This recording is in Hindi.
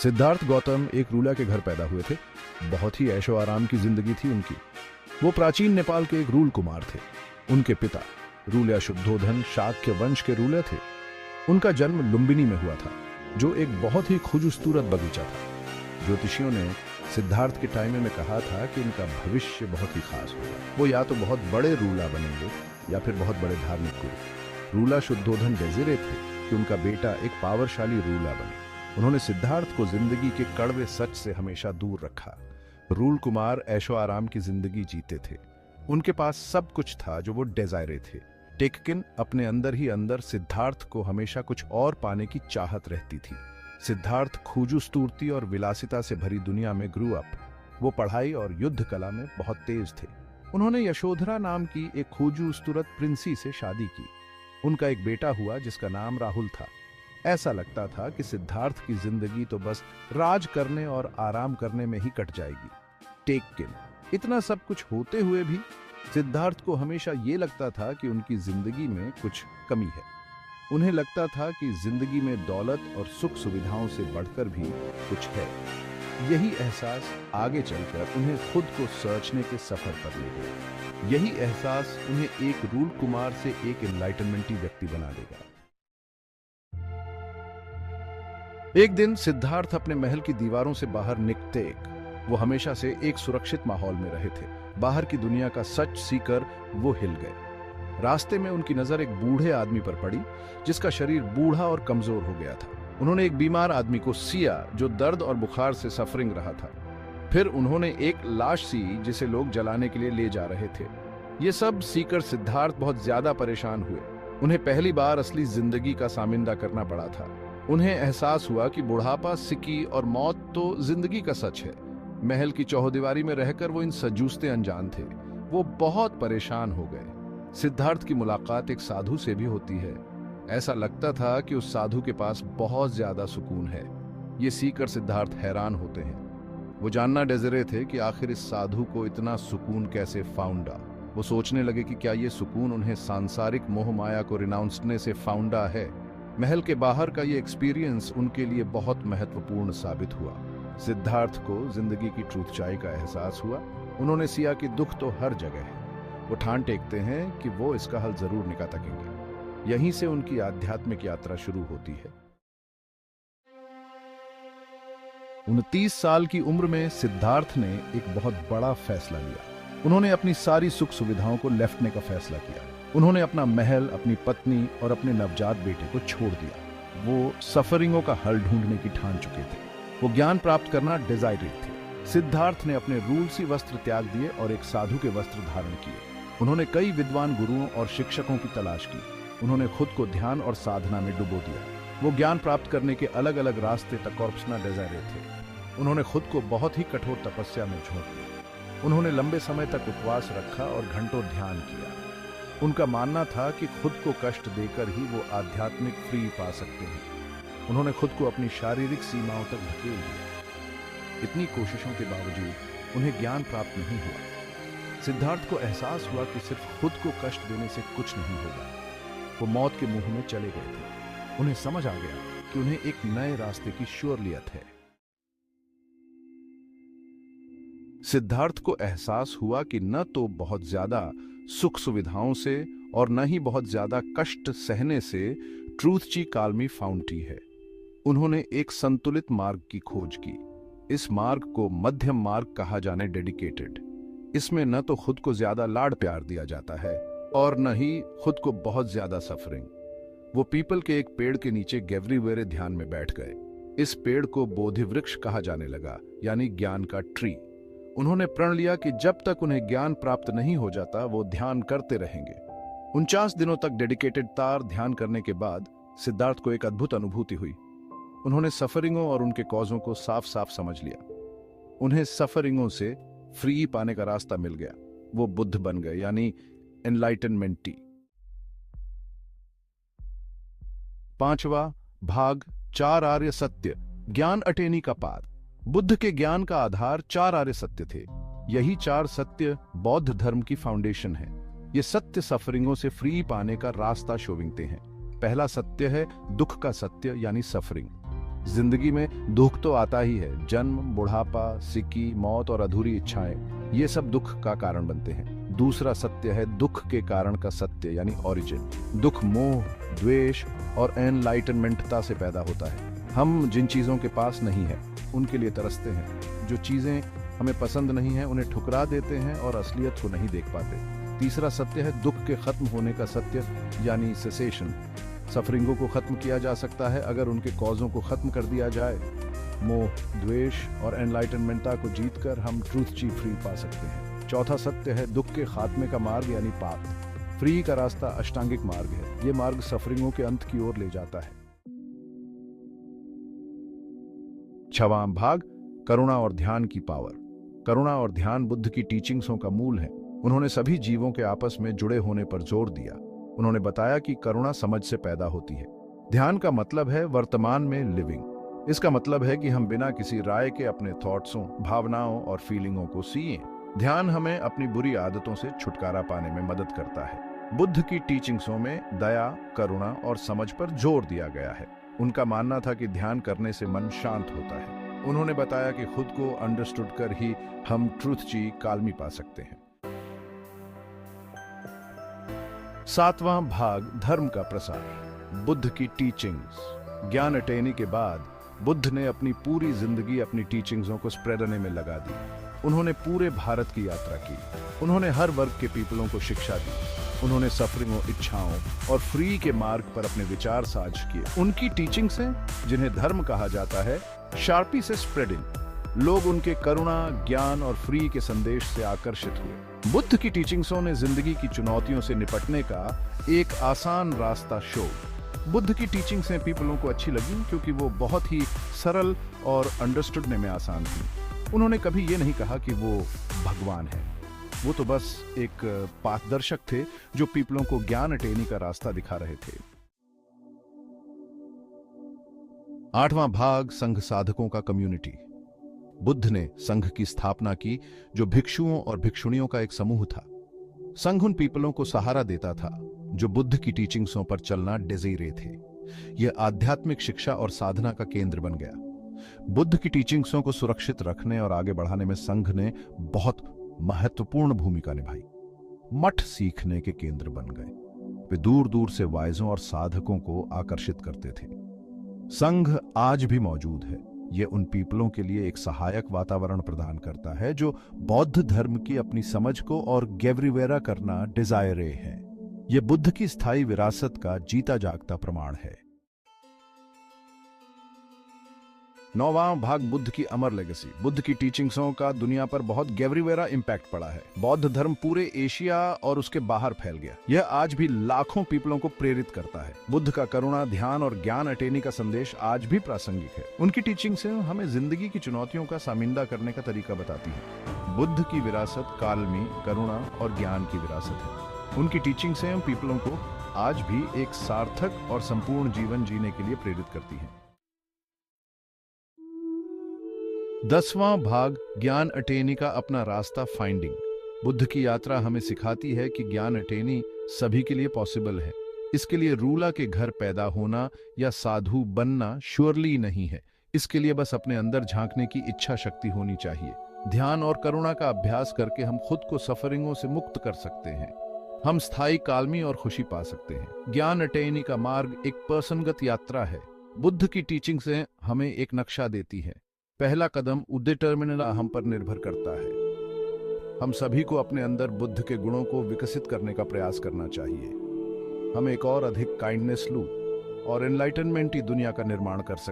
सिद्धार्थ गौतम एक रूला के घर पैदा हुए थे। बहुत ही ऐशो आराम की जिंदगी थी उनकी। वो प्राचीन नेपाल के एक रूल कुमार थे। उनके पिता रूल्या शुद्धोधन शाक्य वंश के रूलर थे। उनका जन्म लुम्बिनी में हुआ था, जो एक बहुत ही खूबसूरत बगीचा था। ज्योतिषियों ने सिद्धार्थ के टाइम में कहा था कि इनका भविष्य बहुत ही खास होगा। वो या तो बहुत बड़े रूला बनेंगे या फिर बहुत बड़े धार्मिक गुरु। रूला शुद्धोधन डेजिरे थे कि उनका बेटा एक पावरशाली रूला बने। उन्होंने सिद्धार्थ को जिंदगी के कड़वे सच से हमेशा दूर रखा। रूल कुमार ऐशो आराम की जिंदगी जीते थे। उनके पास सब कुछ था जो वो डिजायरे थे, लेकिन अपने अंदर ही अंदर सिद्धार्थ को हमेशा कुछ और पाने की चाहत रहती थी। सिद्धार्थ खूबसूरती और विलासिता से भरी दुनिया में ग्रू अप। वो पढ़ाई और युद्ध कला में बहुत तेज थे। उन्होंने यशोधरा नाम की एक खूबसूरत प्रिंसी से शादी की। उनका एक बेटा हुआ जिसका नाम राहुल था। ऐसा लगता था कि सिद्धार्थ की जिंदगी तो बस राज करने और आराम करने में ही कट जाएगी। लेकिन इतना सब कुछ होते हुए भी सिद्धार्थ को हमेशा ये लगता था कि उनकी जिंदगी में कुछ कमी है। उन्हें लगता था कि जिंदगी में दौलत और सुख सुविधाओं से बढ़कर भी कुछ है। यही एहसास आगे चलकर उन्हें खुद को सर्चने के सफर पर ले गया। यही एहसास उन्हें एक रूल कुमार से एक एनलाइटनमेंटी व्यक्ति बना देगा। एक दिन सिद्धार्थ अपने महल की दीवारों से बाहर निकले। वो हमेशा से एक सुरक्षित माहौल में रहे थे। बाहर की दुनिया का सच सीकर वो हिल गए। रास्ते में उनकी नजर एक बूढ़े आदमी पर पड़ी, जिसका शरीर बूढ़ा और कमजोर हो गया था। उन्होंने एक बीमार आदमी को सिया, जो दर्द और बुखार से सफरिंग रहा था। फिर उन्होंने एक लाश सी, जिसे लोग जलाने के लिए ले जा रहे थे। ये सब सीकर सिद्धार्थ बहुत ज्यादा परेशान हुए। उन्हें पहली बार असली जिंदगी का सामिंदा करना पड़ा था। उन्हें एहसास हुआ कि बुढ़ापा, सिकी और मौत तो जिंदगी का सच है। महल की चौहदीवारी में रहकर वो इन सजूसते अनजान थे। वो बहुत परेशान हो गए। सिद्धार्थ की मुलाकात एक साधु से भी होती है। ऐसा लगता था कि उस साधु के पास बहुत ज्यादा सुकून है। ये सीकर सिद्धार्थ हैरान होते हैं। वो जानना डेजिरे थे कि आखिर इस साधु को इतना सुकून कैसे फाउंडा। वो सोचने लगे कि क्या ये सुकून उन्हें सांसारिक मोह माया को रिनाउंसने से फाउंडा है। महल के बाहर का ये एक्सपीरियंस उनके लिए बहुत महत्वपूर्ण साबित हुआ। सिद्धार्थ को जिंदगी की ट्रूथचाई का एहसास हुआ। उन्होंने सिया कि दुख तो हर जगह है। वो ठान टेकते हैं कि वो इसका हल जरूर निकाल सकेंगे। यहीं से उनकी आध्यात्मिक यात्रा शुरू होती है। 29 साल की उम्र में सिद्धार्थ ने एक बहुत बड़ा फैसला लिया। उन्होंने अपनी सारी सुख सुविधाओं को लेफ्टने का फैसला किया। उन्होंने अपना महल, अपनी पत्नी और अपने नवजात बेटे को छोड़ दिया। वो सफरिंगों का हल ढूंढने की ठान चुके थे। वो ज्ञान प्राप्त करना डिजायरेड थे। सिद्धार्थ ने अपने रूलसी वस्त्र त्याग दिए और एक साधु के वस्त्र धारण किए। उन्होंने कई विद्वान गुरुओं और शिक्षकों की तलाश की। उन्होंने खुद को ध्यान और साधना में डुबो दिया। वो ज्ञान प्राप्त करने के अलग अलग रास्ते तक कॉर्प्सना डिजायरेड थे। उन्होंने खुद को बहुत ही कठोर तपस्या में झोंक दिया। उन्होंने लंबे समय तक उपवास रखा और घंटों ध्यान किया। उनका मानना था कि खुद को कष्ट देकर ही वो आध्यात्मिक फ्री पा सकते हैं। उन्होंने खुद को अपनी शारीरिक सीमाओं तक धकेल दिया। इतनी कोशिशों के बावजूद उन्हें ज्ञान प्राप्त नहीं हुआ। सिद्धार्थ को एहसास हुआ कि सिर्फ खुद को कष्ट देने से कुछ नहीं होगा। वो मौत के मुंह में चले गए थे। उन्हें समझ आ गया कि उन्हें एक नए रास्ते की श्योरियत है। सिद्धार्थ को एहसास हुआ कि न तो बहुत ज्यादा सुख सुविधाओं से और न ही बहुत ज्यादा कष्ट सहने से ट्रूथ ची कालमी फाउंटी है। उन्होंने एक संतुलित मार्ग की खोज की। इस मार्ग को मध्यम मार्ग कहा जाने डेडिकेटेड। इसमें न तो खुद को ज्यादा लाड प्यार दिया जाता है और न ही खुद को बहुत ज्यादा सफरिंग। वो पीपल के एक पेड़ के नीचे गैवरीवेरे ध्यान में बैठ गए। इस पेड़ को बोधि वृक्ष कहा जाने लगा, यानी ज्ञान का ट्री। उन्होंने प्रण लिया कि जब तक उन्हें ज्ञान प्राप्त नहीं हो जाता वो ध्यान करते रहेंगे। 49 दिनों तक डेडिकेटेड तार ध्यान करने के बाद सिद्धार्थ को एक अद्भुत अनुभूति हुई। उन्होंने सफरिंगों और उनके कॉजों को साफ साफ समझ लिया। उन्हें सफरिंगों से फ्री पाने का रास्ता मिल गया। वो बुद्ध बन गए, यानी एनलाइटनमेंटी। 5वां भाग 4 आर्य सत्य, ज्ञान अटेनी का पार। बुद्ध के ज्ञान का आधार 4 आर्य सत्य थे। यही 4 सत्य बौद्ध धर्म की फाउंडेशन है। ये सत्य सफरिंगों से फ्री पाने का रास्ता शोविंगते हैं। पहला सत्य है दुख का सत्य, यानी सफरिंग। जिंदगी में दुख तो आता ही है। जन्म, बुढ़ापा, सिक्की, मौत और अधूरी इच्छाएं, ये सब दुख का कारण बनते हैं। दूसरा सत्य है दुख के कारण का सत्य यानी ओरिजिन। दुख मोह, द्वेष और एनलाइटनमेंटता से पैदा होता है। हम जिन चीजों के पास नहीं है उनके लिए तरसते हैं। जो चीजें हमें पसंद नहीं है उन्हें ठुकरा देते हैं और असलियत को नहीं देख पाते। तीसरा सत्य है दुख के खत्म होने का सत्य यानी सेसेशन। सफरिंगों को खत्म किया जा सकता है अगर उनके कॉजों को खत्म कर दिया जाए। मोह, द्वेष और एनलाइटनमेंटता को जीतकर हम ट्रूथ ची फ्री पा सकते हैं। चौथा सत्य है दुख के खात्मे का मार्ग यानी पाथ। फ्री का रास्ता अष्टांगिक मार्ग है। ये मार्ग सफरिंगों के अंत की ओर ले जाता है। छवां भाग, करुणा और ध्यान की पावर। करुणा और ध्यान बुद्ध की टीचिंग्सों का मूल है। उन्होंने सभी जीवों के आपस में जुड़े होने पर जोर दिया। उन्होंने बताया कि करुणा समझ से पैदा होती है। ध्यान का मतलब है वर्तमान में लिविंग। इसका मतलब है कि हम बिना किसी राय के अपने थॉट्सों, भावनाओं और फीलिंगों को सीएं। ध्यान हमें अपनी बुरी आदतों से छुटकारा पाने में मदद करता है। बुद्ध की टीचिंग्सों में दया, करुणा और समझ पर जोर दिया गया है। उनका मानना था कि ध्यान करने से मन शांत होता है। उन्होंने बताया कि खुद को अंडरस्टूड कर ही हम ट्रूथ ची काल्मी पा सकते हैं। सातवां भाग, धर्म का प्रसार। बुद्ध की टीचिंग्स। ज्ञान अटेनी के बाद बुद्ध ने अपनी पूरी जिंदगी अपनी टीचिंग्सों को स्प्रेड करने में लगा दी। उन्होंने पूरे भारत की यात्रा की। उन्होंने हर वर्ग के पीपलों को शिक्षा दी। उन्होंने सफरिंगों, इच्छाओं और फ्री के मार्ग पर अपने विचार साझ किए। उनकी टीचिंग्स हैं जिन्हें धर्म कहा जाता है, शार्पी से स्प्रेडिंग। लोग उनके करुणा, ज्ञान और फ्री के संदेश से आकर्षित हुए। बुद्ध की टीचिंग्सों ने जिंदगी की चुनौतियों से निपटने का एक आसान रास्ता शो। बुद्ध की टीचिंग्सें पीपलों को अच्छी लगी क्योंकि वो बहुत ही सरल और अंडरस्टूडने में आसान थी। उन्होंने कभी ये नहीं कहा कि वो भगवान है। वो तो बस एक पाथदर्शक थे जो पीपलों को ज्ञान अटेनी का रास्ता दिखा रहे थे। आठवां भाग, संघ साधकों का कम्युनिटी। बुद्ध ने संघ की स्थापना की जो भिक्षुओं और भिक्षुणियों का एक समूह था। संघ उन पीपलों को सहारा देता था जो बुद्ध की टीचिंग्सों पर चलना डिजायरे थे। यह आध्यात्मिक शिक्षा और साधना का केंद्र बन गया। बुद्ध की टीचिंग्सों को सुरक्षित रखने और आगे बढ़ाने में संघ ने बहुत महत्वपूर्ण भूमिका निभाई। मठ सीखने के केंद्र बन गए। वे दूर दूर से वाइजों और साधकों को आकर्षित करते थे। संघ आज भी मौजूद है। यह उन पीपलों के लिए एक सहायक वातावरण प्रदान करता है जो बौद्ध धर्म की अपनी समझ को और गेवरीवेरा करना डिजायरे हैं। यह बुद्ध की स्थायी विरासत का जीता जागता प्रमाण है। नौवां भाग, बुद्ध की अमर लेगेसी। बुद्ध की टीचिंग्सों का दुनिया पर बहुत गेवरीवेरा इंपैक्ट पड़ा है। बौद्ध धर्म पूरे एशिया और उसके बाहर फैल गया। यह आज भी लाखों पीपलों को प्रेरित करता है। बुद्ध का करुणा, ध्यान और ज्ञान अटेनी का संदेश आज भी प्रासंगिक है। उनकी टीचिंग्स हमें जिंदगी की चुनौतियों का सामिंदा करने का तरीका बताती है। बुद्ध की विरासत कालमी, करुणा और ज्ञान की विरासत है। उनकी टीचिंग्स पीपलों को आज भी एक सार्थक और संपूर्ण जीवन जीने के लिए प्रेरित करती हैं। 10वां भाग, ज्ञान अटेनी का अपना रास्ता फाइंडिंग। बुद्ध की यात्रा हमें सिखाती है कि ज्ञान अटेनी सभी के लिए पॉसिबल है। इसके लिए रूला के घर पैदा होना या साधु बनना श्योरली नहीं है। इसके लिए बस अपने अंदर झांकने की इच्छा शक्ति होनी चाहिए। ध्यान और करुणा का अभ्यास करके हम खुद को सफरिंगों से मुक्त कर सकते हैं। हम स्थायी कालमी और खुशी पा सकते हैं। ज्ञान अटेनी का मार्ग एक पर्सनगत यात्रा है। बुद्ध की टीचिंग से हमें एक नक्शा देती है। पहला कदम डिटर्मिनेबल हम पर निर्भर करता है। हम सभी को अपने अंदर बुद्ध के गुणों को विकसित करने का प्रयास करना चाहिए। हम एक और अधिक काइंडनेस लू और एनलाइटनमेंट की दुनिया का निर्माण कर सकते हैं।